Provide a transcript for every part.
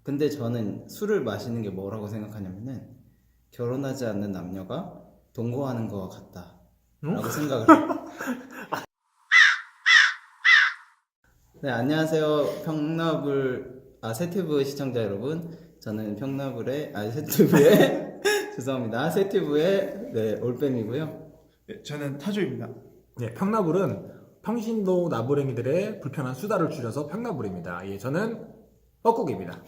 근데 저는 술을 마시는 게 뭐라고 생각하냐면은 결혼하지 않는 남녀가 동거하는 거와 같다 라고 생각을 해요. 네, 안녕하세요. 세티브 시청자 여러분. 저는 세티브의 죄송합니다. 세티브의 네, 올빼미고요. 네, 저는 타조입니다. 네, 평나불은 평신도 나부랭이들의 불편한 수다를 줄여서 평나불입니다. 예, 저는 뻐꾸기입니다.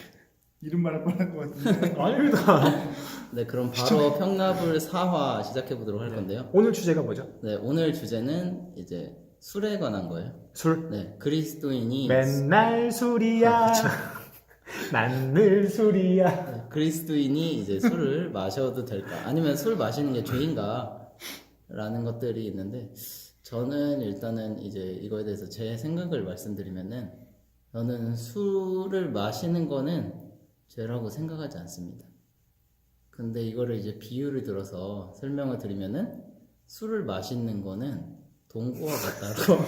이름 말할 뻔한 것 같은데. 아닙니다. 네, 그럼 바로 평나불 4화 시작해 보도록 할 건데요. 오늘 주제가 뭐죠? 네, 오늘 주제는 이제 술에 관한 거예요. 술. 네, 그리스도인이 맨날 술이야. 난 늘 술이야. 네, 그리스도인이 이제 술을 마셔도 될까? 아니면 술 마시는 게 죄인가? 라는 것들이 있는데 저는 일단은 이제 이거에 대해서 제 생각을 말씀드리면은 저는 술을 마시는 거는 죄라고 생각하지 않습니다. 근데 이거를 이제 비유를 들어서 설명을 드리면은 술을 마시는 거는 동거와 같다고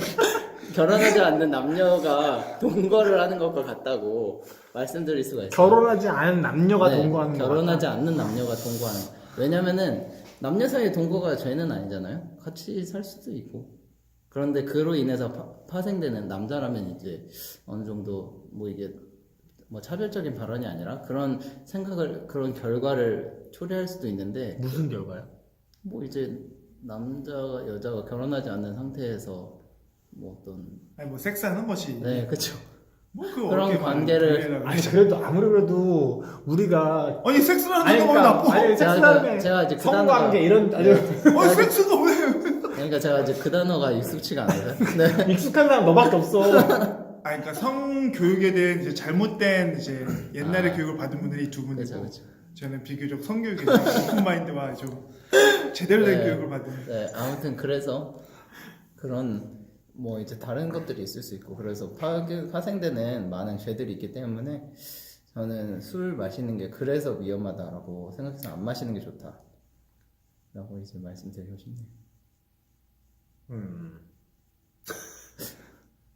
결혼하지 않는 남녀가 동거를 하는 것과 같다고 말씀드릴 수가 있어요. 결혼하지 않은 남녀가 네, 동거하는 거. 결혼하지 않는 남녀가 동거하는 거. 왜냐면은 남녀 사이의 동거가 죄는 아니잖아요. 같이 살 수도 있고. 그런데 그로 인해서 파생되는 남자라면 이제 어느 정도 뭐 이게 뭐 차별적인 발언이 아니라 그런 생각을 그런 결과를 초래할 수도 있는데 무슨 결과요? 뭐 이제 남자가 여자가 결혼하지 않는 상태에서 뭐 어떤 아니 뭐 섹스하는 것이. 네 그렇죠. 뭐 그거 그런 어떻게 관계를- 분리하려고 아니 그래. 그래도 아무리 그래도 우리가 아니 섹스를 하는 아니 거 그러니까 나빠. 아니 제가 섹스하면 제가 이제 그 성관계 단어가- 이런 아주 아니 섹스가 왜? 그러니까 제가 이제 그 단어가 익숙치가 않아요. 네. 익숙한 사람 너밖에 없어. 아니 그러니까 성교육에 대한 이제 잘못된 이제 옛날의 아. 교육을 받은 분들이 두 분이고 그렇죠, 그렇죠. 저는 비교적 성교육에 대한 오픈 마인드와 좀 제대로 된 네. 교육을 받은. 네, 아무튼 그래서 그런 뭐 이제 다른 것들이 있을 수 있고 그래서 파생되는 많은 죄들이 있기 때문에 저는 술 마시는 게 그래서 위험하다라고 생각해서 안 마시는 게 좋다라고 이제 말씀드리고 싶네요.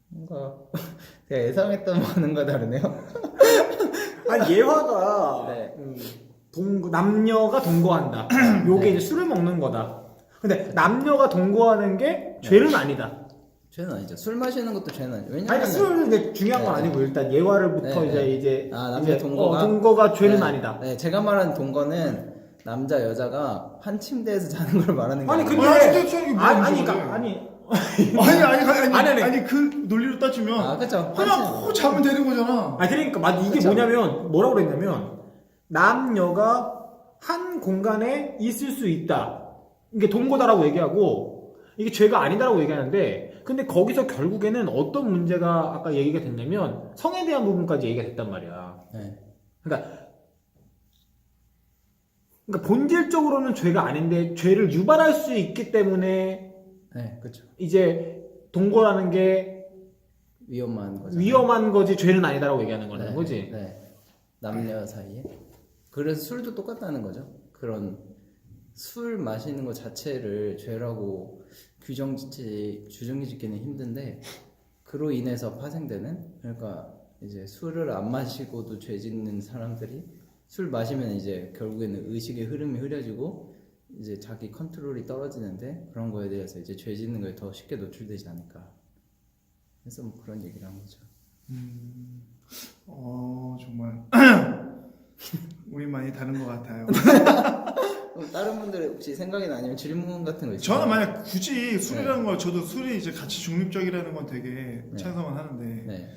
뭔가 제가 예상했던 거는과 다르네요. 아니 예화가 네. 남녀가 동거한다. 요게 네. 이제 술을 먹는 거다. 근데 남녀가 동거하는 게 죄는 아니다. 죄는 아니죠. 술 마시는 것도 죄는 아니죠. 아니 왜냐면 술은 이제 중요한 건 네. 아니고 일단 예화를부터 네, 네. 이제 남녀 이제 동거가 동거가 죄는 네, 아니다. 네, 제가 말하는 동거는 남자 여자가 한 침대에서 자는 걸 말하는 게 아니 아니고 근데 아니, 진짜 이게 아니 무슨 그러니까 소리야. 아니 아니 그 논리로 따지면 아 그쵸 그냥 코 자면 되는 거잖아. 아니 그러니까 이게 그쵸. 뭐냐면 뭐라고 그랬냐면 남녀가 한 공간에 있을 수 있다. 이게 동거다라고 얘기하고 이게 죄가 아니다라고 얘기하는데 근데 거기서 결국에는 어떤 문제가 아까 얘기가 됐냐면 성에 대한 부분까지 얘기가 됐단 말이야. 네. 그러니까 본질적으로는 죄가 아닌데 죄를 유발할 수 있기 때문에 네, 그쵸 이제 동거라는 게 위험한 거죠. 위험한 거지 죄는 아니다라고 얘기하는 거라는 네, 거지. 네. 남녀 사이에 그래서 술도 똑같다는 거죠. 그런 술 마시는 것 자체를 죄라고 규정짓기는 힘든데 그로 인해서 파생되는 그러니까 이제 술을 안 마시고도 죄 짓는 사람들이 술 마시면 이제 결국에는 의식의 흐름이 흐려지고 이제 자기 컨트롤이 떨어지는데 그런 거에 대해서 이제 죄 짓는 거에 더 쉽게 노출되지 않을까. 그래서 뭐 그런 얘기를 한 거죠. 정말 우리 많이 다른 것 같아요. 그럼 다른 분들 혹시 생각이 나면 질문 같은 거 있어요? 저는 만약 굳이 술이라는 걸 저도 술이 이제 가치 중립적이라는 건 되게 네. 찬성은 하는데 네,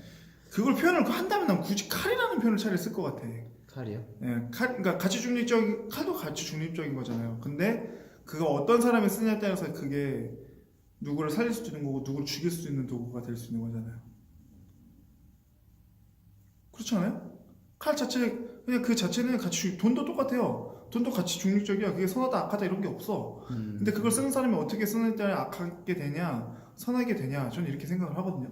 그걸 표현을 한다면 난 굳이 칼이라는 표현을 차라리 쓸 것 같아. 칼이요? 예, 그러니까 칼도 가치 중립적인 거잖아요. 근데 그거 어떤 사람이 쓰냐에 따라서 그게 누구를 살릴 수도 있는 거고 누구를 죽일 수 있는 도구가 될 수 있는 거잖아요. 그렇지 않아요? 칼 자체 그냥 그 자체는 돈도 똑같아요. 돈도 가치 중립적이야. 그게 선하다 악하다 이런 게 없어. 근데 그걸 쓰는 사람이 어떻게 쓰는 때에 악하게 되냐 선하게 되냐 저는 이렇게 생각을 하거든요.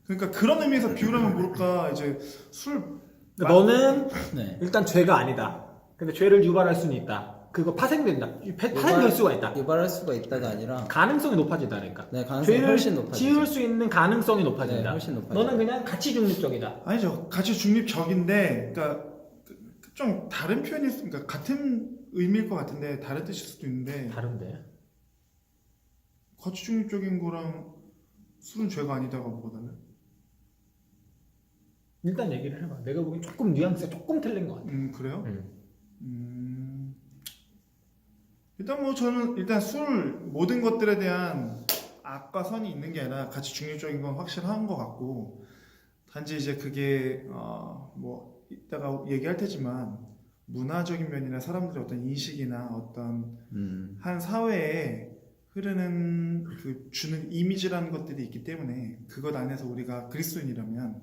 그러니까 그런 의미에서 비유라면 뭘까 이제 술 그러니까 너는 네. 일단 죄가 아니다. 근데 죄를 유발할 수는 있다. 그거 파생된다. 파생될 수가 있다. 유발할 수가 있다가 아니라 가능성이 높아진다니까. 네, 가능성이 죄를 훨씬 높아지죠. 지을 수 있는 가능성이 높아진다. 네, 훨씬 높아져요. 너는 그냥 가치 중립적이다. 아니죠. 가치 중립적인데, 그러니까 좀 다른 표현이 그러니까 같은 의미일 것 같은데 다른 뜻일 수도 있는데 다른데. 가치 중립적인 거랑 술은 죄가 아니다가 뭐가 달라? 일단 얘기를 해봐. 내가 보기엔 조금 뉘앙스가 조금 틀린 것 같아. 그래요? 음. 일단 뭐 저는 일단 술 모든 것들에 대한 악과 선이 있는 게 아니라 가치 중립적인 건 확실한 것 같고 단지 이제 그게 뭐 이따가 얘기할 테지만 문화적인 면이나 사람들의 어떤 인식이나 어떤 한 사회에 흐르는 그 주는 이미지라는 것들이 있기 때문에 그것 안에서 우리가 그리스도인이라면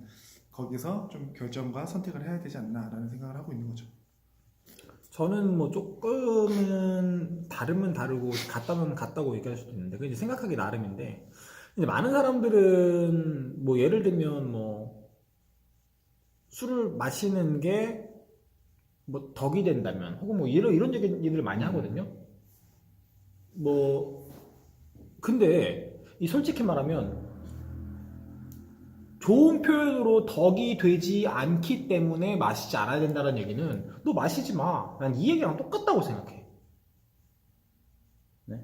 거기서 좀 결정과 선택을 해야 되지 않나라는 생각을 하고 있는 거죠. 저는 뭐 조금은 다르면 다르고 같다면 같다고 얘기할 수도 있는데 그게 이제 생각하기 나름인데 이제 많은 사람들은 뭐 예를 들면 뭐 술을 마시는 게 뭐 덕이 된다면 혹은 뭐 이런 얘기를 많이 하거든요. 뭐 근데 이 솔직히 말하면 좋은 표현으로 덕이 되지 않기 때문에 마시지 않아야 된다는 얘기는 너 마시지 마. 난 이 얘기랑 똑같다고 생각해. 네.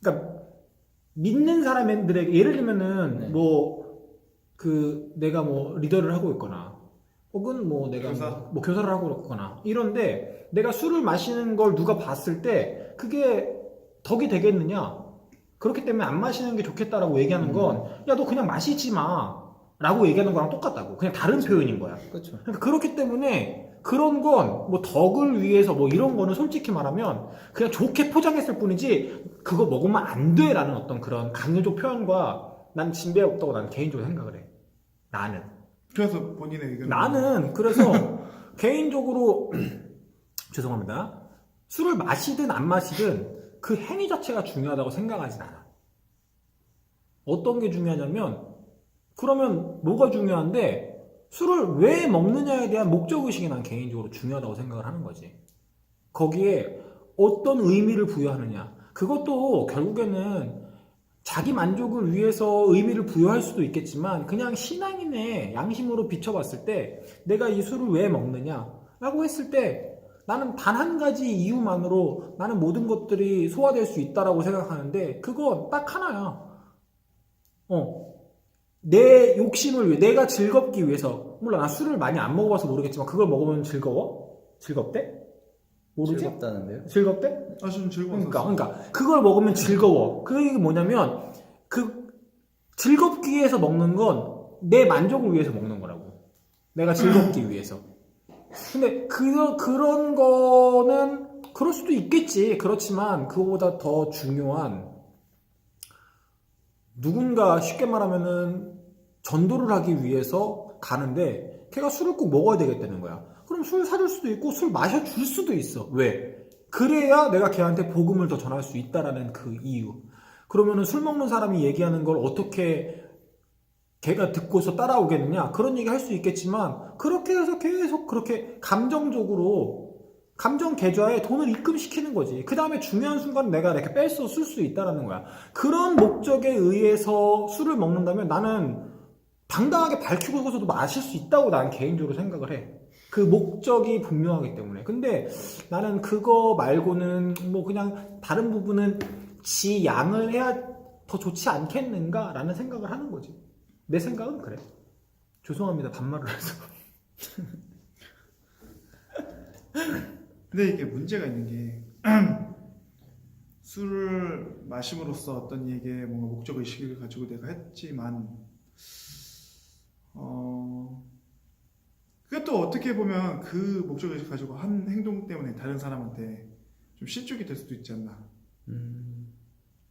그러니까 믿는 사람들에게 예를 들면은 네. 뭐 그 내가 뭐 리더를 하고 있거나 혹은 뭐 내가 교사? 뭐 교사를 하고 있거나 이런데 내가 술을 마시는 걸 누가 봤을 때 그게 덕이 되겠느냐? 그렇기 때문에 안 마시는 게 좋겠다라고 얘기하는 건 야 너 그냥 마시지 마 라고 얘기하는 거랑 똑같다고. 그냥 다른 표현인 거야. 그렇죠. 그러니까 그렇기 때문에 그런 건 뭐 덕을 위해서 뭐 이런 거는 솔직히 말하면 그냥 좋게 포장했을 뿐이지 그거 먹으면 안 돼라는 어떤 그런 강요적 표현과 난 진배 없다고 난 개인적으로 생각을 해. 나는 그래서 본인의 의견은 나는 그래서 개인적으로 죄송합니다. 술을 마시든 안 마시든 그 행위 자체가 중요하다고 생각하진 않아. 어떤 게 중요하냐면 그러면 뭐가 중요한데 술을 왜 먹느냐에 대한 목적의식이 난 개인적으로 중요하다고 생각을 하는 거지. 거기에 어떤 의미를 부여하느냐. 그것도 결국에는 자기 만족을 위해서 의미를 부여할 수도 있겠지만 그냥 신앙인의 양심으로 비춰봤을 때 내가 이 술을 왜 먹느냐 라고 했을 때 나는 단 한 가지 이유만으로 나는 모든 것들이 소화될 수 있다라고 생각하는데 그건 딱 하나야. 내 욕심을 위해 내가 즐겁기 위해서 물론 나 술을 많이 안 먹어봐서 모르겠지만 그걸 먹으면 즐거워? 즐겁대? 모르지? 즐겁다는데요? 즐겁대? 좀 즐거웠어요. 그러니까 그걸 먹으면 즐거워. 그 얘기 뭐냐면 그 즐겁기 위해서 먹는 건 내 만족을 위해서 먹는 거라고. 내가 즐겁기 위해서. 근데 그런 거는 그럴 수도 있겠지. 그렇지만 그거보다 더 중요한 누군가 쉽게 말하면은 전도를 하기 위해서 가는데 걔가 술을 꼭 먹어야 되겠다는 거야. 그럼 술 사줄 수도 있고 술 마셔줄 수도 있어. 왜? 그래야 내가 걔한테 복음을 더 전할 수 있다라는 그 이유. 그러면은 술 먹는 사람이 얘기하는 걸 어떻게 걔가 듣고서 따라오겠느냐? 그런 얘기 할 수 있겠지만 그렇게 해서 계속 그렇게 감정적으로 감정 계좌에 돈을 입금시키는 거지. 그 다음에 중요한 순간 내가 이렇게 뺏어 쓸 수 있다라는 거야. 그런 목적에 의해서 술을 먹는다면 나는 당당하게 밝히고서도 마실 수 있다고 난 개인적으로 생각을 해. 그 목적이 분명하기 때문에. 근데 나는 그거 말고는 뭐 그냥 다른 부분은 지 양을 해야 더 좋지 않겠는가라는 생각을 하는 거지. 내 생각은 그래. 죄송합니다. 반말을 해서. 근데 이게 문제가 있는 게 술을 마심으로써 어떤 얘기에 뭔가 목적 의식을 가지고 내가 했지만 그게 또 어떻게 보면 그 목적 의식 가지고 한 행동 때문에 다른 사람한테 좀 실족이 될 수도 있지 않나.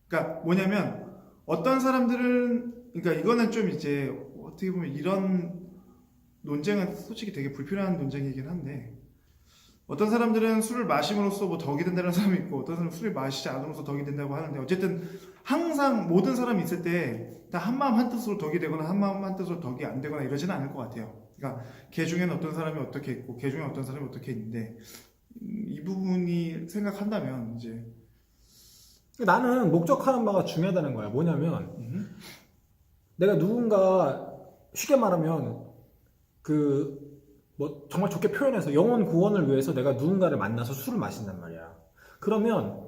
그러니까 뭐냐면 어떤 사람들은 그러니까 이거는 좀 이제 어떻게 보면 이런 논쟁은 솔직히 되게 불필요한 논쟁이긴 한데 어떤 사람들은 술을 마심으로써 뭐 덕이 된다는 사람이 있고 어떤 사람은 술을 마시지 않음으로써 덕이 된다고 하는데 어쨌든 항상 모든 사람이 있을 때 다 한마음 한뜻으로 덕이 되거나 한마음 한뜻으로 덕이 안 되거나 이러지는 않을 것 같아요. 그러니까 걔 중에는 어떤 사람이 어떻게 있고 걔 중에 어떤 사람이 어떻게 있는데 이 부분이 생각한다면 이제 나는 목적하는 바가 중요하다는 거야. 뭐냐면 내가 누군가 쉽게 말하면 뭐 정말 좋게 표현해서 영혼 구원을 위해서 내가 누군가를 만나서 술을 마신단 말이야. 그러면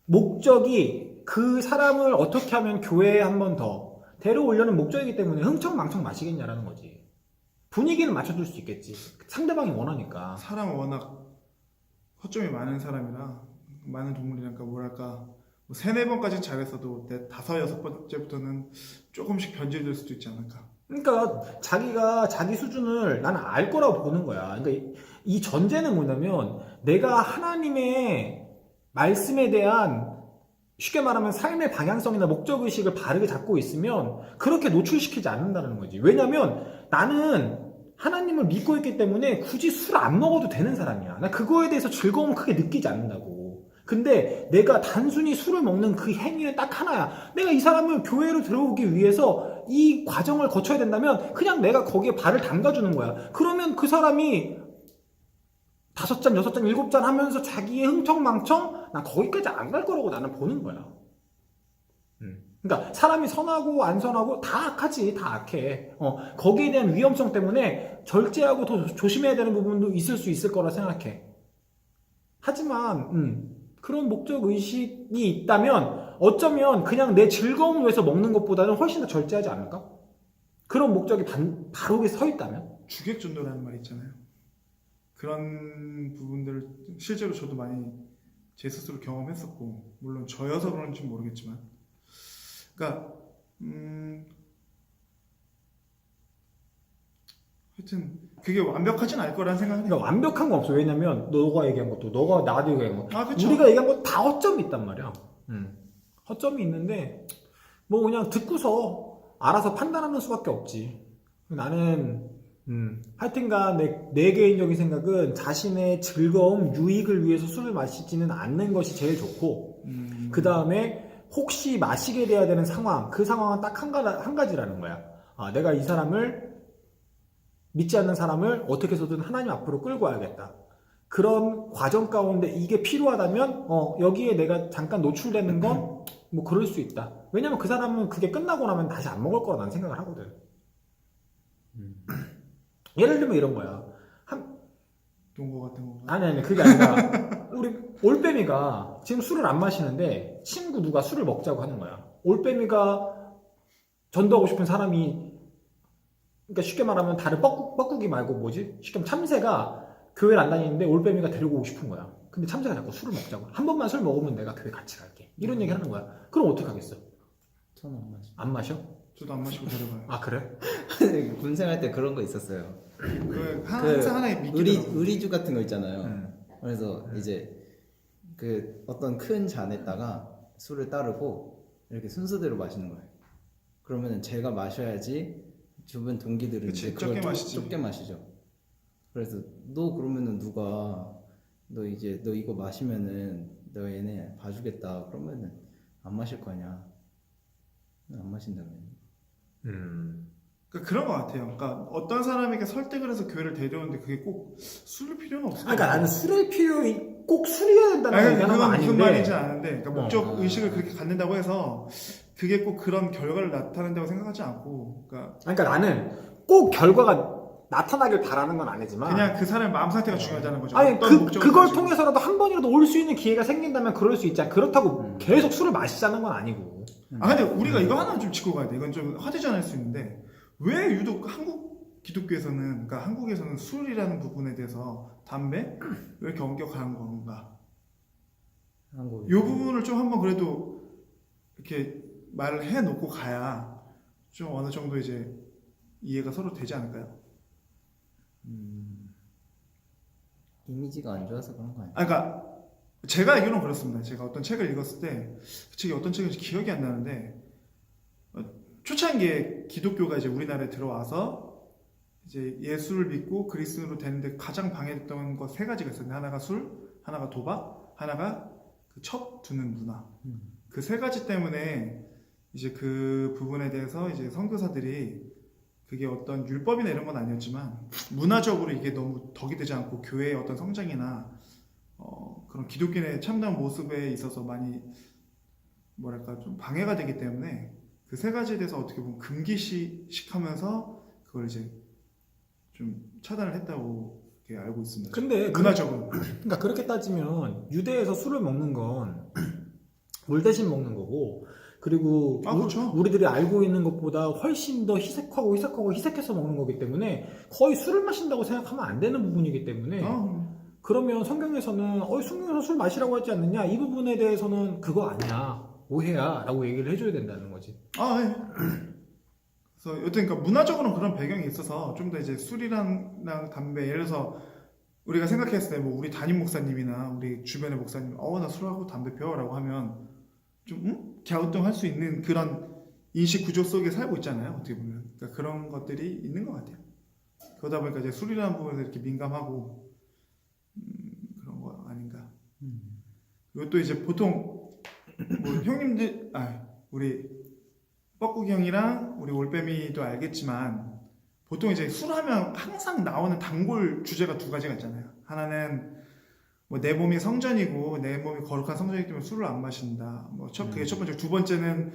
목적이 그 사람을 어떻게 하면 교회에 한 번 더 데려오려는 목적이기 때문에 흥청망청 마시겠냐라는 거지. 분위기는 맞춰줄 수 있겠지. 상대방이 원하니까. 사람은 워낙 허점이 많은 사람이라 많은 동물이니까 뭐랄까 뭐 3-4번까지는 잘했어도 5-6번째부터는 조금씩 변질될 수도 있지 않을까. 그러니까 자기가 자기 수준을 나는 알 거라고 보는 거야. 그러니까 이 전제는 뭐냐면 내가 하나님의 말씀에 대한 쉽게 말하면 삶의 방향성이나 목적의식을 바르게 잡고 있으면 그렇게 노출시키지 않는다는 거지. 왜냐면 나는 하나님을 믿고 있기 때문에 굳이 술 안 먹어도 되는 사람이야. 나 그거에 대해서 즐거움 크게 느끼지 않는다고. 근데 내가 단순히 술을 먹는 그 행위는 딱 하나야. 내가 이 사람을 교회로 들어오기 위해서 이 과정을 거쳐야 된다면 그냥 내가 거기에 발을 담가주는 거야. 그러면 그 사람이 5잔, 6잔, 7잔 하면서 자기의 흥청망청 난 거기까지 안 갈 거라고 나는 보는 거야. 그러니까 사람이 선하고 안 선하고 다 악하지. 다 악해. 거기에 대한 위험성 때문에 절제하고 더 조심해야 되는 부분도 있을 수 있을 거라 생각해. 하지만 그런 목적의식이 있다면 어쩌면 그냥 내 즐거움을 위해서 먹는 것보다는 훨씬 더 절제하지 않을까? 그런 목적이 바로 서 있다면? 주객전도라는 말 있잖아요. 그런 부분들을 실제로 저도 많이 제 스스로 경험했었고 물론 저여서 그런지 모르겠지만 그러니까 하여튼 그게 완벽하진 않을 거라는 생각은 해요. 그러니까 완벽한 건 없어. 왜냐면 너가 얘기한 것도 너가 나도 얘기한 것도 그쵸. 우리가 얘기한 거 다 허점이 있단 말이야. 허점이 있는데 뭐 그냥 듣고서 알아서 판단하는 수밖에 없지. 나는 하여튼간 내 개인적인 생각은 자신의 즐거움, 유익을 위해서 술을 마시지는 않는 것이 제일 좋고 그 다음에 혹시 마시게 돼야 되는 상황, 그 상황은 딱 한 가지라는 거야. 내가 이 사람을 믿지 않는 사람을 어떻게 해서든 하나님 앞으로 끌고 와야겠다. 그런 과정 가운데 이게 필요하다면 여기에 내가 잠깐 노출되는 건 뭐 그럴 수 있다. 왜냐면 그 사람은 그게 끝나고 나면 다시 안 먹을 거라 난 생각을 하거든. 예를 들면 이런 거야. 동거 같은 건가? 아니 그게 아니라 우리 올빼미가 지금 술을 안 마시는데 친구 누가 술을 먹자고 하는 거야. 올빼미가 전도하고 싶은 사람이 그러니까 쉽게 말하면 다른 뻐꾸기 말고 뭐지? 쉽게 말하면 참새가 교회를 안 다니는데 올빼미가 데리고 오고 싶은 거야. 근데 참새가 자꾸 술을 먹자고. 한 번만 술 먹으면 내가 교회 같이 갈게. 이런 얘기 하는 거야. 그럼 어떻게 하겠어? 저는 안 마셔. 안 마셔? 저도 안 마시고 데려가요. 아 그래? 군생할 때 그런 거 있었어요. 항상 하나의 미끼더라고요. 의리주 같은 거 있잖아요. 그래서 이제 그 어떤 큰 잔에다가 술을 따르고 이렇게 순서대로 마시는 거예요. 그러면은 제가 마셔야지 주변 동기들은 그치, 이제 그걸 적게 마시지. 적게 마시죠. 그래서 너 그러면은 누가 너 이거 마시면은 너 얘네 봐주겠다 그러면은 안 마실 거 아니야. 안 마신다면. 그러니까 그런 것 같아요. 그러니까 어떤 사람에게 설득을 해서 교회를 데려오는데 그게 꼭 술일 필요는 없어요. 그러니까 나는 술의 꼭 술이어야 된다는 얘기는 그건 아닌데 무슨 말인지 아는데 그러니까 목적 아. 의식을 그렇게 갖는다고 해서 그게 꼭 그런 결과를 나타낸다고 생각하지 않고 그러니까 나는 꼭 결과가 나타나길 바라는 건 아니지만 그냥 그 사람의 마음 상태가 중요하다는 거죠. 아니 어떤 목적을 그걸 가지고. 통해서라도 한 번이라도 올 수 있는 기회가 생긴다면 그럴 수 있지. 그렇다고 계속 술을 마시자는 건 아니고. 근데 우리가 이거 하나는 좀 짚고 가야 돼. 이건 좀 화제지 않을 수 있는데 왜 유독 한국 기독교에서는 그러니까 한국에서는 술이라는 부분에 대해서 담배 왜 이렇게 엄격한 건가? 이 부분을 좀 한번 그래도 이렇게 말을 해놓고 가야 좀 어느 정도 이제 이해가 서로 되지 않을까요? 이미지가 안 좋아서 그런 거 아니에요? 그러니까 제가 알기로는 그렇습니다. 제가 어떤 책을 읽었을 때 그 책이 어떤 책인지 기억이 안 나는데 초창기에 기독교가 이제 우리나라에 들어와서 이제 예수를 믿고 그리스도로 되는데 가장 방해됐던 것 3가지가 있었는데 하나가 술, 하나가 도박, 하나가 그 첩 두는 문화. 그 3가지 때문에 이제 그 부분에 대해서 이제 선교사들이 그게 어떤 율법이나 이런 건 아니었지만 문화적으로 이게 너무 덕이 되지 않고 교회의 어떤 성장이나 그런 기독교인의 참다운 모습에 있어서 많이 뭐랄까 좀 방해가 되기 때문에 그 세 가지에 대해서 어떻게 보면 금기시하면서 그걸 이제 좀 차단을 했다고 이렇게 알고 있습니다. 근데 문화적으로. 그러니까 그렇게 따지면 유대에서 술을 먹는 건 물 대신 먹는 거고, 그리고 그렇죠. 우리들이 알고 있는 것보다 훨씬 더 희석해서 먹는 거기 때문에 거의 술을 마신다고 생각하면 안 되는 부분이기 때문에 그러면 성경에서는 성경에서 술 마시라고 하지 않느냐, 이 부분에 대해서는 그거 아니야, 오해야 라고 얘기를 해줘야 된다는 거지. 네. 그래서 여튼 그러니까 문화적으로는 그런 배경이 있어서 좀 더 이제 술이랑 담배, 예를 들어서 우리가 생각했을 때 뭐 우리 담임 목사님이나 우리 주변의 목사님 나 술하고 담배 피워라고 하면 좀 갸우뚱할 수 있는 그런 인식 구조 속에 살고 있잖아요, 어떻게 보면. 그러니까 그런 것들이 있는 것 같아요. 그러다 보니까 이제 술이라는 부분에서 이렇게 민감하고 그런 거 아닌가. 그리고 또 이제 보통 뭐 형님들 우리 뻐꾸기 형이랑 우리 올빼미도 알겠지만 보통 이제 술하면 항상 나오는 단골 주제가 두 가지가 있잖아요. 하나는 뭐 내 몸이 성전이고 내 몸이 거룩한 성전이기 때문에 술을 안 마신다. 그게 첫 번째. 두 번째는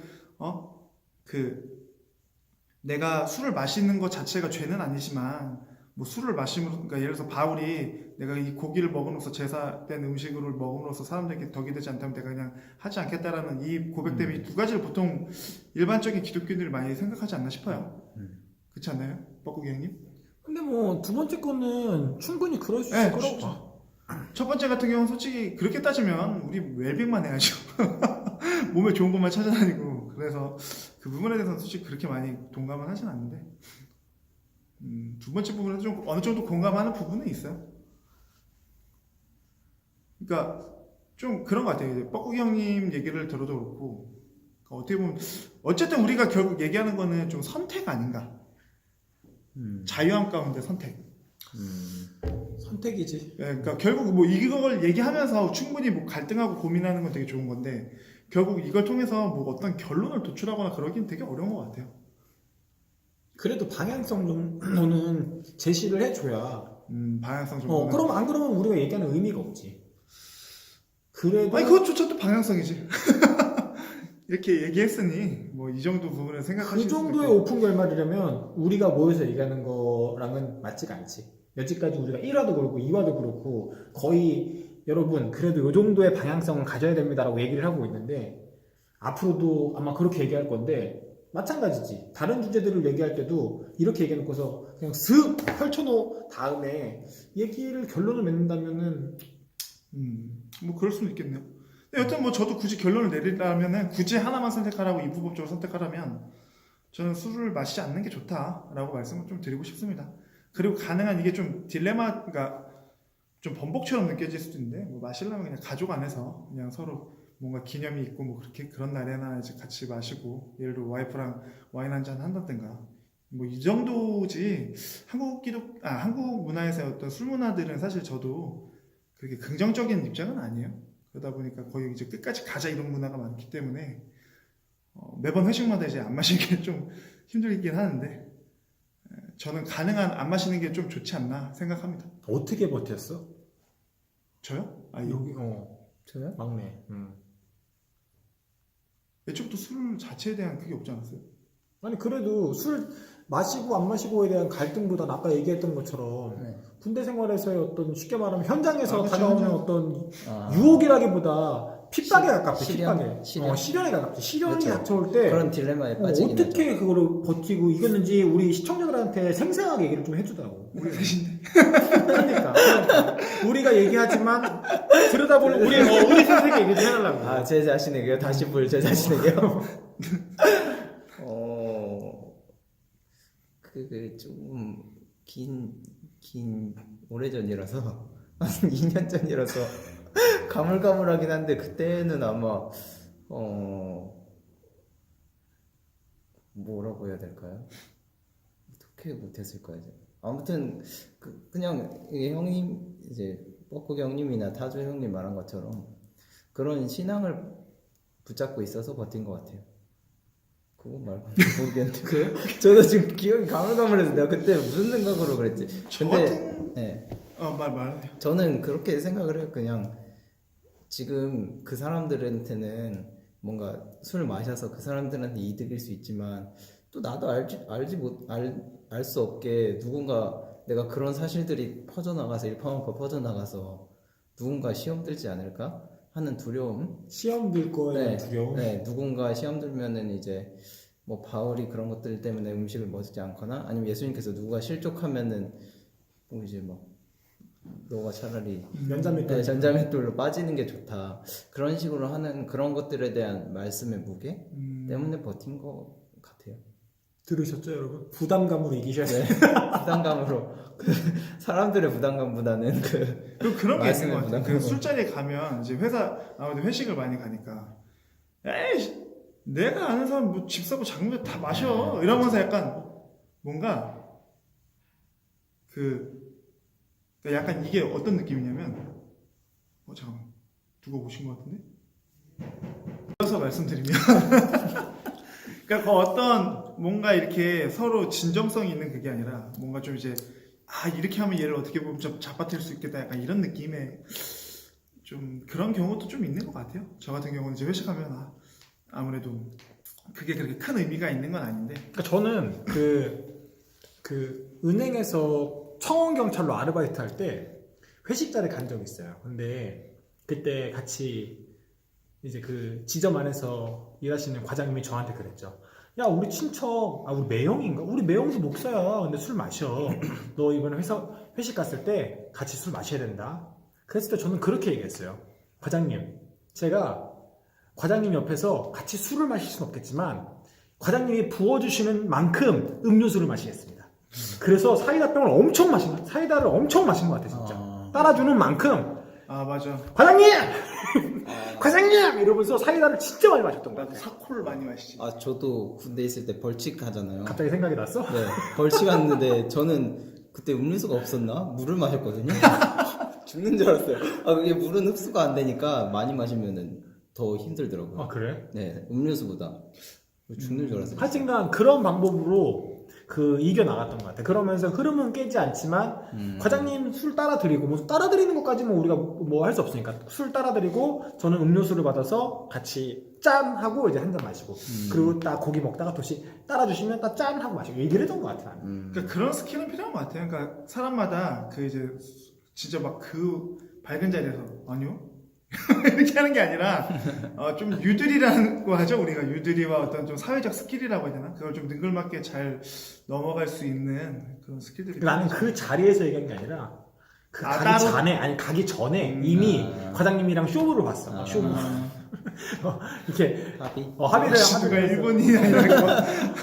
내가 술을 마시는 것 자체가 죄는 아니지만 뭐 술을 마심으로, 그러니까 예를 들어서 바울이 내가 이 고기를 먹음으로써 제사된 음식을 먹음으로써 사람들에게 덕이 되지 않다면 내가 그냥 하지 않겠다라는 이 고백 때문에 이 두 가지를 보통 일반적인 기독교인들이 많이 생각하지 않나 싶어요. 그렇지 않나요? 뻐꾸기 형님? 근데 뭐 두 번째 거는 충분히 그럴 수 있을 거라고 봐. 첫 번째 같은 경우는 솔직히 그렇게 따지면 우리 웰빙만 해야죠. 몸에 좋은 것만 찾아다니고. 그래서 그 부분에 대해서는 솔직히 그렇게 많이 동감은 하진 않는데 두 번째 부분에서 좀 어느 정도 공감하는 부분은 있어요. 그러니까 좀 그런 것 같아요. 뻐꾸기 형님 얘기를 들어도 그렇고, 그러니까 어떻게 보면 어쨌든 우리가 결국 얘기하는 거는 좀 선택 아닌가. 자유함 가운데 선택. 선택이지. 그러니까 결국 뭐 이걸 얘기하면서 충분히 뭐 갈등하고 고민하는 건 되게 좋은 건데 결국 이걸 통해서 뭐 어떤 결론을 도출하거나 그러긴 되게 어려운 것 같아요. 그래도 방향성 정도는 제시를 해줘야. 방향성 정도는. 그럼 안 그러면 우리가 얘기하는 의미가 없지. 그래도. 아니 그것조차 또 방향성이지. 이렇게 얘기했으니 뭐 이 정도 부분을 생각하실 그 수 정도의 있겠고. 오픈 결말이라면 우리가 모여서 얘기하는 거랑은 맞지가 않지. 여지까지 우리가 1화도 그렇고 2화도 그렇고 거의 여러분 그래도 이 정도의 방향성을 가져야 됩니다라고 얘기를 하고 있는데 앞으로도 아마 그렇게 얘기할 건데 마찬가지지. 다른 주제들을 얘기할 때도 이렇게 얘기해놓고서 그냥 슥 펼쳐놓은 다음에 얘기를 결론을 맺는다면은 뭐 그럴 수는 있겠네요. 근데 여튼 뭐 저도 굳이 결론을 내리려면은 굳이 하나만 선택하라고 이부법적으로 선택하라면 저는 술을 마시지 않는 게 좋다라고 말씀을 좀 드리고 싶습니다. 그리고 가능한 이게 좀 딜레마가 좀 번복처럼 느껴질 수도 있는데 뭐 마시려면 그냥 가족 안에서 그냥 서로 뭔가 기념이 있고 뭐 그렇게 그런 날에나 이제 같이 마시고 예를 들어 와이프랑 와인 한잔 한다든가 뭐 이 정도지. 한국 문화에서의 어떤 술 문화들은 사실 저도 그렇게 긍정적인 입장은 아니에요. 그러다 보니까 거의 이제 끝까지 가자 이런 문화가 많기 때문에 매번 회식마다 이제 안 마시는 게 좀 힘들긴 하는데 저는 가능한 안 마시는 게 좀 좋지 않나 생각합니다. 어떻게 버텼어? 저요? 여기 저요? 막내. 애초부터 술 자체에 대한 그게 없지 않았어요? 아니 그래도 술 마시고 안 마시고에 대한 갈등보다 아까 얘기했던 것처럼 네. 군대 생활에서의 어떤 쉽게 말하면 현장에서 그렇죠, 다가오는 현장. 어떤 유혹이라기보다 핍박에 가깝지. 시련? 핍박에. 시련? 시련에 가깝지. 시련이 그렇죠. 닥쳐올 때 그런 딜레마에 빠지긴 하죠. 어떻게 그거를 버티고 이겼는지 우리 시청자들한테 생생하게 얘기를 좀 해주다고. 우리 셋인데. 그러니까 우리가 얘기하지만 들여다보는 우리 선생님 얘기 좀 해달라고. 제 자신에게요? 다시 볼 제 자신에게요? 그게 좀 긴 오래전이라서 한 2년 전이라서 가물가물하긴 한데 그때는 아마 뭐라고 해야 될까요? 어떻게 못했을까요? 아무튼 그냥 이게 형님 이제 뻐꾸기 형님이나 타조 형님 말한 것처럼 그런 신앙을 붙잡고 있어서 버틴 것 같아요. 그거 말고 모르겠는데 저도 지금 기억이 가물가물해서 내가 그때 무슨 생각으로 그랬지. 근데 네. 말해. 저는 그렇게 생각을 해요. 그냥 지금 그 사람들한테는 뭔가 술 마셔서 그 사람들한테 이득일 수 있지만 또 나도 알 수 없게 누군가 내가 그런 사실들이 퍼져나가서 일파만파 퍼져나가서 누군가 시험 들지 않을까 하는 두려움. 시험 들 거에 네, 두려움. 네, 누군가 시험 들면은 이제 뭐 바울이 그런 것들 때문에 음식을 먹지 않거나 아니면 예수님께서 누가 실족하면은 뭐 이제 뭐 너가 차라리 연자맷돌. 네, 전자맷돌로 빠지는 게 좋다. 그런 식으로 하는 그런 것들에 대한 말씀의 무게 때문에 버틴 것 같아요. 들으셨죠, 여러분? 부담감으로 이기셔야 돼요. 네, 부담감으로 사람들의 부담감보다는 그런 게 있는 말씀의 것 같아요. 그 부담감으로. 술자리에 가면 이제 회사 아무래도 회식을 많이 가니까 에이 내가 아는 사람 뭐 집 사고 장모 다 마셔 이러면서 약간 뭔가 약간 이게 어떤 느낌이냐면 잠깐만 누가 오신 것 같은데? 이어서 말씀드리면 그러니까 그 어떤 뭔가 이렇게 서로 진정성이 있는 그게 아니라 뭔가 좀 이제 이렇게 하면 얘를 어떻게 보면 좀 잡아챌 수 있겠다 약간 이런 느낌의 좀 그런 경우도 좀 있는 것 같아요. 저 같은 경우는 이제 회식하면 아무래도 그게 그렇게 큰 의미가 있는 건 아닌데. 그러니까 저는 그 은행에서 청원 경찰로 아르바이트 할 때 회식 자리에 간 적이 있어요. 근데 그때 같이 이제 그 지점 안에서 일하시는 과장님이 저한테 그랬죠. 야, 우리 친척, 우리 매형인가? 우리 매형도 목사야. 근데 술 마셔. 너 이번에 회식 갔을 때 같이 술 마셔야 된다. 그랬을 때 저는 그렇게 얘기했어요. 과장님, 제가 과장님 옆에서 같이 술을 마실 수는 없겠지만 과장님이 부어주시는 만큼 음료수를 마시겠습니다. 그래서 사이다를 엄청 마신 것 같아요, 진짜. 따라주는 만큼. 맞아. 과장님! 과장님! 이러면서 사이다를 진짜 많이 마셨던 것 나도 같아요. 사코를 많이 마시지. 저도 군대 있을 때 벌칙 하잖아요. 갑자기 생각이 났어? 네, 벌칙 하는데 저는 그때 음료수가 없었나? 물을 마셨거든요. 죽는 줄 알았어요. 그게 물은 흡수가 안 되니까 많이 마시면은 더 힘들더라고요. 그래? 네, 음료수보다 죽는 줄 알았어요. 하여튼간 그런 방법으로 이겨나갔던 것 같아요. 그러면서 흐름은 깨지 않지만 과장님 술 따라드리고 뭐 따라드리는 것까지는 우리가 뭐 할 수 없으니까 술 따라드리고 저는 음료수를 받아서 같이 짠 하고 이제 한 잔 마시고 그리고 딱 고기 먹다가 도시 따라주시면 딱 짠 하고 마시고 얘기를 했던 것 같아요. 그러니까 그런 스킬은 필요한 것 같아요. 그러니까 사람마다 이제 진짜 막 밝은 자리에서 아니요 이렇게 하는 게 아니라 좀 유들이라고 하죠. 우리가 유들이와 어떤 좀 사회적 스킬이라고 해야 되나? 그걸 좀 능글맞게 잘 넘어갈 수 있는 그런 스킬들이. 나는 그 자리에서 얘기한 게 아니라 가기 전에 이미 과장님이랑 쇼부를 봤어. 쇼부. 이렇게 합의를 누가 일본인이 아니라고.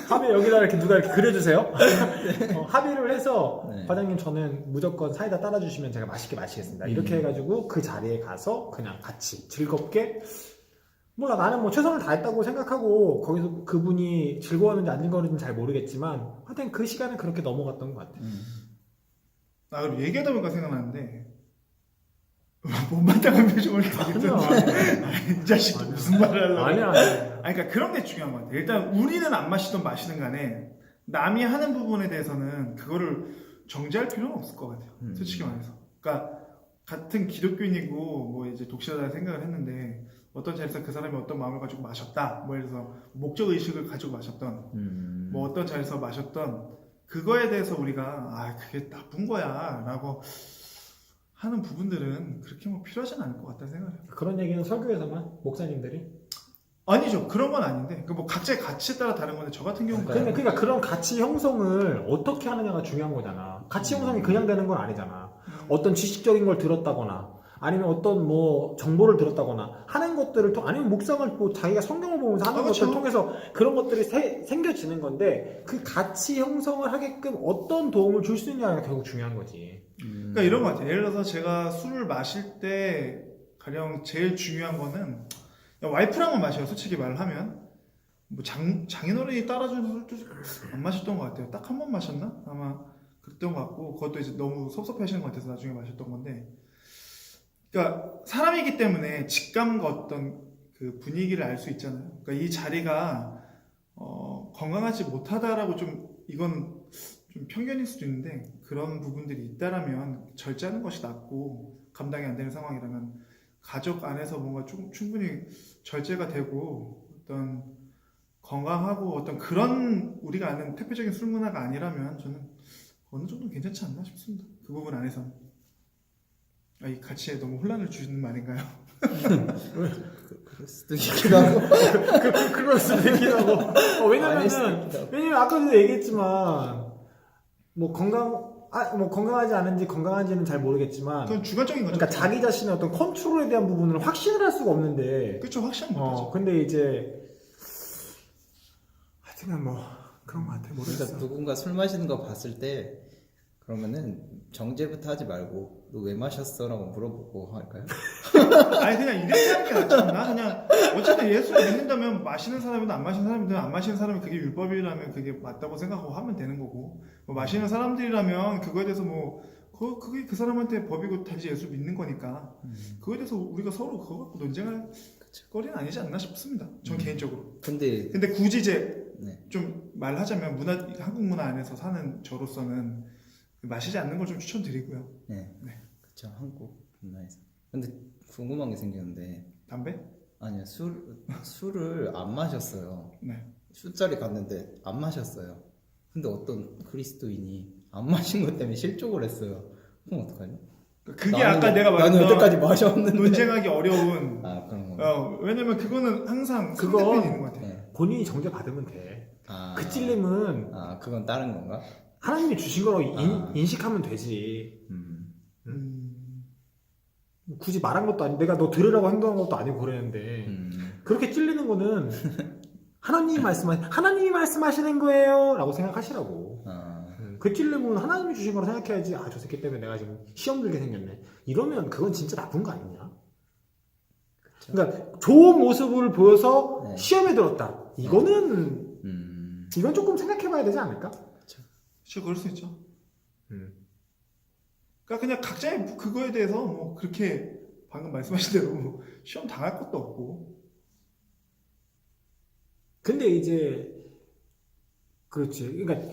합의 여기다 이렇게 누가 이렇게 그려주세요. 합의를 해서 네. 과장님 저는 무조건 사이다 따라주시면 제가 맛있게 마시겠습니다. 이렇게 해가지고 그 자리에 가서 그냥 같이 즐겁게 몰라 나는 뭐 최선을 다했다고 생각하고 거기서 그분이 즐거웠는지 안 즐거웠는지 잘 모르겠지만 하여튼 그 시간은 그렇게 넘어갔던 것 같아요. 그리고 얘기하다 보니까 생각나는데 못마땅한 표정을 이 자식 무슨 말을 하려고. 아니야. 그러니까 그런 게 중요한 것 같아요. 일단 우리는 안 마시든 마시든 간에 남이 하는 부분에 대해서는 그거를 정지할 필요는 없을 것 같아요. 솔직히 말해서. 그러니까 같은 기독교인이고 뭐 이제 독실하다는 생각을 했는데 어떤 자리에서 그 사람이 어떤 마음을 가지고 마셨다. 뭐 예를 들어서 목적 의식을 가지고 마셨던 뭐 어떤 자리에서 마셨던 그거에 대해서 우리가 그게 나쁜 거야 라고 하는 부분들은 그렇게 뭐 필요하진 않을 것 같다는 생각을 해요. 그런 얘기는 설교에서만 목사님들이 아니죠. 그런 건 아닌데 뭐 각자의 가치에 따라 다른 건데 저 같은 경우는 그러니까 그런 가치 형성을 어떻게 하느냐가 중요한 거잖아. 가치 형성이 그냥 되는 건 아니잖아. 어떤 지식적인 걸 들었다거나 아니면 어떤 뭐 정보를 들었다거나 하는 것들을 아니면 묵상을 뭐 자기가 성경을 보면서 하는 그렇죠. 것들을 통해서 그런 것들이 생겨지는 건데 그 가치 형성을 하게끔 어떤 도움을 줄 수 있냐가 결국 중요한 거지. 그러니까 이런 것 같아요. 예를 들어서 제가 술을 마실 때 가령 제일 중요한 거는 와이프랑은 마셔요. 솔직히 말을 하면 뭐 장인어른이 따라주는 술도 안 마셨던 것 같아요. 딱 한 번 마셨나? 아마 그랬던 것 같고 그것도 이제 너무 섭섭해하시는 것 같아서 나중에 마셨던 건데 그러니까 사람이기 때문에 직감과 어떤 그 분위기를 알 수 있잖아요. 그러니까 이 자리가 건강하지 못하다라고 좀 이건 좀 편견일 수도 있는데 그런 부분들이 있다라면 절제하는 것이 낫고 감당이 안 되는 상황이라면 가족 안에서 뭔가 충분히 절제가 되고 어떤 건강하고 어떤 그런 우리가 아는 대표적인 술 문화가 아니라면 저는 어느 정도 괜찮지 않나 싶습니다. 그 부분 안에서는. 이 가치에 너무 혼란을 주시는 말인가요? 그럴 수도 있긴 하고. 그럴 수도 있긴 하고. 아닐 수도 왜냐면은, 있기도 하고. 왜냐면 아까도 얘기했지만, 뭐 건강하지 않은지 건강한지는 잘 모르겠지만, 그건 주관적인 거죠. 그러니까 자기 자신의 어떤 컨트롤에 대한 부분을 확신을 할 수가 없는데, 그렇죠. 확실한 못하죠. 근데 이제, 하여튼간 뭐, 그런 것 같아. 모르겠어. 그러니까 누군가 술 마시는 거 봤을 때 그러면은 정제부터 하지 말고 너 왜 마셨어? 라고 물어보고 할까요? 아니 그냥 이렇게 하는 게 낫지 않나? 그냥 어쨌든 예수를 믿는다면 마시는 사람이든 안 마시는 사람이든 안 마시는 사람이 그게 율법이라면 그게 맞다고 생각하고 하면 되는 거고 뭐 마시는 사람들이라면 그거에 대해서 뭐 그게 그 사람한테 법이고 단지 예수 믿는 거니까 그거에 대해서 우리가 서로 그거 갖고 논쟁할 거리는 아니지 않나 싶습니다. 전 개인적으로. 근데 근데 굳이 이제 네. 좀 말하자면 한국 문화 안에서 사는 저로서는 마시지 않는 걸 좀 추천드리고요. 네. 네. 그쵸, 한국 문화에서. 근데 궁금한 게 생겼는데 담배? 아니요, 술을 안 마셨어요. 네. 술자리 갔는데 안 마셨어요. 근데 어떤 그리스도인이 안 마신 것 때문에 실족을 했어요. 그럼 어떡하냐? 그게 아까 내가 나는 말했던 여태까지 마셨는데. 논쟁하기 어려운. 아, 그런 거. 왜냐면 그거는 항상 그건- 상대편이 있는 것 같아요. 네. 본인이 정죄 받으면 돼. 아, 그 찔림은 그건 다른 건가? 하나님이 주신 거로 아. 인식하면 되지. 음, 굳이 말한 것도 아니고, 내가 너 들으라고 행동한 것도 아니고 그랬는데, 그렇게 찔리는 거는 하나님이 말씀하시는 거예요 라고 생각하시라고. 그 찔림은 하나님이 주신 거로 생각해야지. 저 새끼 때문에 내가 지금 시험 들게 생겼네, 이러면 그건 진짜 나쁜 거 아니냐. 그러니까 좋은 모습을 보여서 네. 시험에 들었다, 이거는 이건 조금 생각해봐야 되지 않을까? 진짜 그럴 수 있죠. 음. 그러니까 그냥 각자의 그거에 대해서 뭐 그렇게 방금 말씀하신 대로 뭐 시험 당할 것도 없고. 근데 이제 그렇지. 그러니까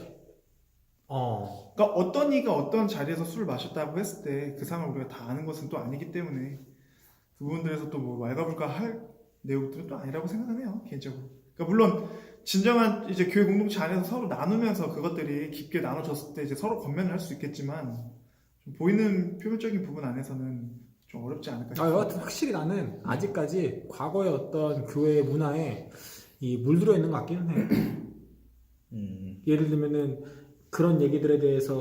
그러니까 어떤 이가 어떤 자리에서 술을 마셨다고 했을 때 그 상황을 우리가 다 아는 것은 또 아니기 때문에 그 부분들에서 또 뭐 왈가불가 할 내용들은 또 아니라고 생각은 해요, 개인적으로. 그러니까 물론 진정한 이제 교회 공동체 안에서 서로 나누면서 그것들이 깊게 나눠졌을 때 이제 서로 건면을 할 수 있겠지만 좀 보이는 표면적인 부분 안에서는 좀 어렵지 않을까 싶어요. 여하튼 확실히 나는 아직까지 과거의 어떤 교회 문화에 이 물들어 있는 것 같기는 해. 예를 들면은 그런 얘기들에 대해서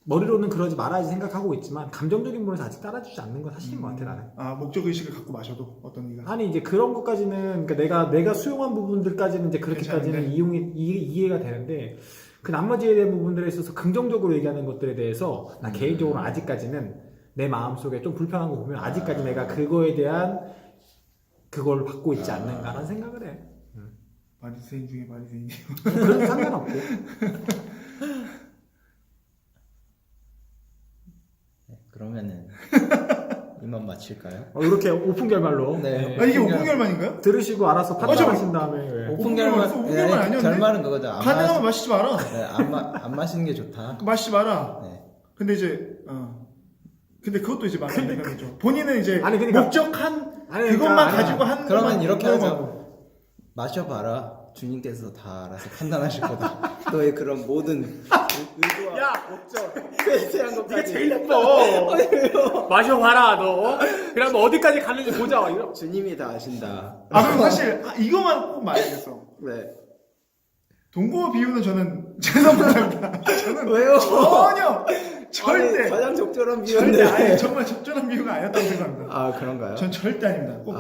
머리로는 그러지 말아야지 생각하고 있지만 감정적인 부분에서 아직 따라주지 않는 건 사실인 것 같아, 나는. 목적의식을 갖고 마셔도 어떤 이가. 아니 이제 그런 것까지는, 그러니까 내가 수용한 부분들까지는 이제 그렇게까지는 이해가 되는데, 그 나머지에 대한 부분들에 있어서 긍정적으로 얘기하는 것들에 대해서 나 개인적으로 아직까지는 내 마음속에 좀 불편한 거 보면 아직까지 내가 그거에 대한 그걸 받고 있지 않는가라는 생각을 해. 바리새인 중에 바리새인. 그런 상관없고. 네, 그러면은 이만 마칠까요? 이렇게 오픈 결말로. 네. 이게 오픈 결말인가요? 들으시고 알아서 판단하신 다음에. 오픈 결말, 결말. 오픈 결말 아니었네? 결말은 그거죠. 가능하면 마시지 마라. 네, 안 마시는 게 좋다. 마시지 마라. 네. 근데 이제 근데 그것도 이제 말이 안 되는 거죠. 본인은 이제 아니, 그러니까- 목적한 아니, 그것만 그러니까 가지고 한 그러면 것만 이렇게 사용하고. 하자. 마셔봐라. 주님께서 다 알아서 판단하실 거다. 너의 그런 모든 의도와 야! 목적, 세세한 네가 것까지. 제일 예뻐. 마셔봐라, 너. 그럼 어디까지 가는지 보자. 주님이 다 아신다. 그럼 사실 이거만 꼭 말해야겠어. 네. 동거 비유는 저는 죄송합니다. 저는 왜요? 전혀 절대 아니, 가장 적절한 절대 비유인데. 정말 적절한 비유가 아니었다고 생각합니다. 아, 그런가요? 전 절대 아닙니다. 꼭.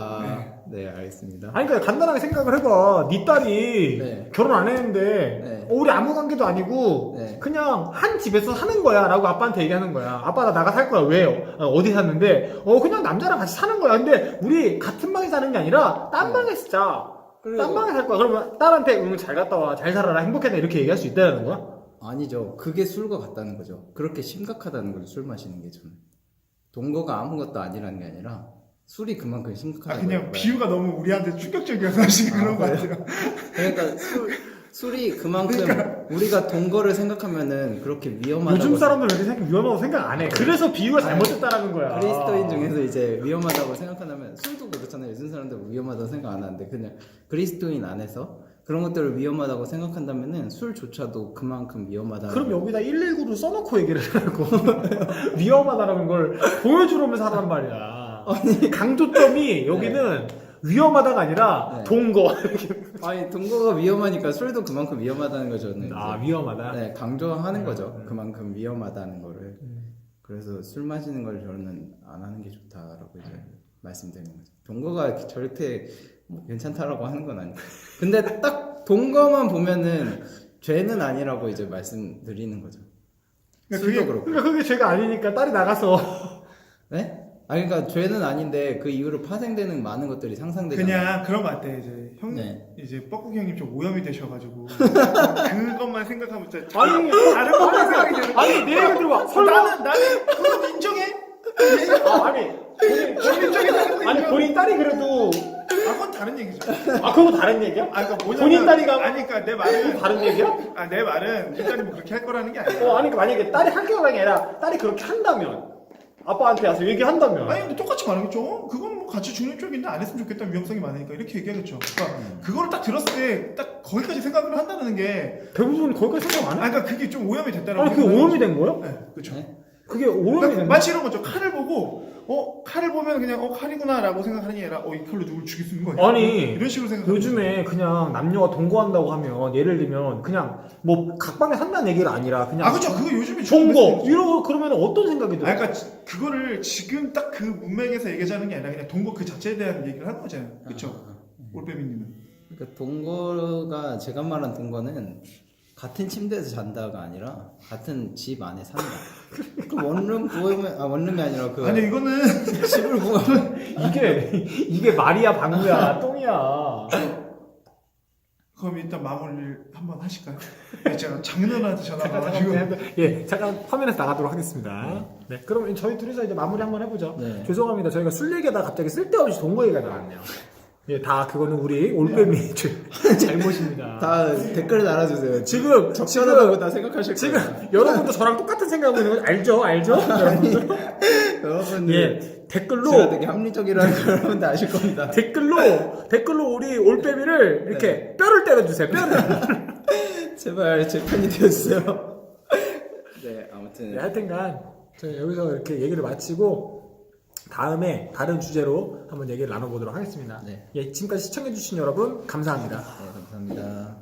네, 알겠습니다. 아니, 그러니까 간단하게 생각을 해봐. 네 딸이 네. 결혼 안 했는데, 네. 우리 아무 관계도 아니고, 네. 그냥 한 집에서 사는 거야. 라고 아빠한테 얘기하는 거야. 아빠, 나 나가 살 거야. 왜요? 어디 샀는데? 그냥 남자랑 같이 사는 거야. 근데 우리 같은 방에 사는 게 아니라, 딴 방에 쓰자. 딴 방에 살 거야. 그러면 딸한테, 잘 갔다 와. 잘 살아라. 행복했다. 이렇게 얘기할 수 있다는 거야? 아니죠. 그게 술과 같다는 거죠. 그렇게 심각하다는 거죠. 술 마시는 게 저는. 동거가 아무것도 아니라는 게 아니라 술이 그만큼 심각하다는 그냥 거예요. 비유가 너무 우리한테 충격적이어서 지금 그런 거 같아요. 그러니까 술이 그만큼 우리가 동거를 생각하면은 그렇게 위험하다고 요즘 사람들은 그렇게 생각 위험하다고 생각 안 해. 그래서 비유가 잘못됐다라는 거야. 그리스도인 중에서 이제 위험하다고 생각한다면 술도 그렇잖아요. 요즘 사람들은 위험하다고 생각 안 하는데 그냥 그리스도인 안에서 그런 것들을 위험하다고 생각한다면은 술조차도 그만큼 위험하다. 그럼 여기다 119를 써놓고 얘기를 하고 위험하다라는 걸 보여주려면서 하란 말이야. 강조점이 여기는 위험하다가 아니라 네. 동거. 아니 동거가 위험하니까 술도 그만큼 위험하다는 거죠. 저는 아 이제. 위험하다. 네, 강조하는 거죠. 그만큼 위험하다는 거를. 그래서 술 마시는 걸 저는 안 하는 게 좋다라고 이제 말씀드리는 거죠. 동거가 절대 뭐 괜찮다라고 하는 건 아니고. 근데 딱 동거만 보면은 죄는 아니라고 이제 말씀드리는 거죠. 그러니까 술도 그게- 그렇고. 그러니까 그게 죄가 아니니까 딸이 나가서 네? 아니 그러니까 죄는 아닌데 그 이후로 파생되는 많은 것들이 상상되잖아요. 그냥 그런 것 같아. 이제 형 네. 이제 뻐꾸기 형님 좀 오염이 되셔가지고 그것만 생각하면 진짜 아니, 다른 것만 생각이 되는 거야. 아니 내 얘기 들어봐. 설마 나는 그건 인정해. 아니 본인 딸이 그래도 아 그건 다른 얘기죠. 그거 다른 얘기야? 아 그러니까 뭐냐면 본인 딸이 가면 아니 그러니까 내 말은 다른 얘기야? 내 말은 일단은 뭐 그렇게 할 거라는 게 아니야. 아니 만약에 딸이 학교가 아니라 딸이 그렇게 한다면 아빠한테 와서 얘기한다면 아니 근데 똑같이 말하겠죠. 그건 뭐 같이 중립적인데 안 했으면 좋겠다는 위험성이 많으니까 이렇게 얘기하겠죠. 그러니까 그거를 딱 들었을 때 딱 거기까지 생각을 한다는 게 대부분 거기까지 생각 안 해? 그러니까 그게 좀 오염이 됐다는 아니 그게 오염이 된 거야? 네, 그렇죠. 네? 그게 오염이 그러니까 된 거야? 마치 이런 거죠. 칼을 보고 칼을 보면 그냥 칼이구나라고 생각하는 게 아니라 이 칼로 누굴 죽일 수 있는 거야. 아니, 이런 식으로 생각하는 요즘에 그냥 남녀가 동거한다고 하면 예를 들면 그냥 뭐 각방에 산다는 얘기가 아니라 그냥 아 그렇죠. 그거 요즘에 동거 이러고 그러면 어떤 생각이 들어? 그러니까 그거를 지금 딱 그 문맥에서 얘기하자는 게 아니라 그냥 동거 그 자체에 대한 얘기를 하는 거잖아요. 그렇죠. 올빼미님은. 그러니까 동거가 제가 말한 동거는 같은 침대에서 잔다가 아니라 같은 집 안에 산다. 그 원룸 구하면 원룸이 아니라 그 아니 이거는 집을 구하면 이게 말이야 방구야 똥이야. 그럼 일단 마무리를 한번 하실까요? 제가 장인어른한테 전화가 와가지고 잠깐 화면에서 나가도록 하겠습니다. 네, 그럼 저희 둘이서 이제 마무리 한번 해보죠. 네. 죄송합니다. 저희가 술 얘기하다가 갑자기 쓸데없이 동거 얘기가 나왔네요. 예, 다 그거는 우리 올빼미 잘못입니다. 다 댓글 달아주세요. 지금 적절하다고 다 생각하실 지금 거예요. 여러분도 저랑 똑같은 생각하고 있는 거 알죠? 여러분들? 여러분들 예, 댓글로 제가 되게 합리적이라는 걸 여러분들 아실 겁니다. 댓글로 우리 올빼미를 이렇게 뼈를 때려주세요. 뼈를. 제발 제 편이 되어주세요. 네, 아무튼 네, 하여튼간 저희 여기서 이렇게 얘기를 마치고 다음에 다른 주제로 한번 얘기를 나눠보도록 하겠습니다. 네. 예, 지금까지 시청해주신 여러분 감사합니다. 네, 감사합니다.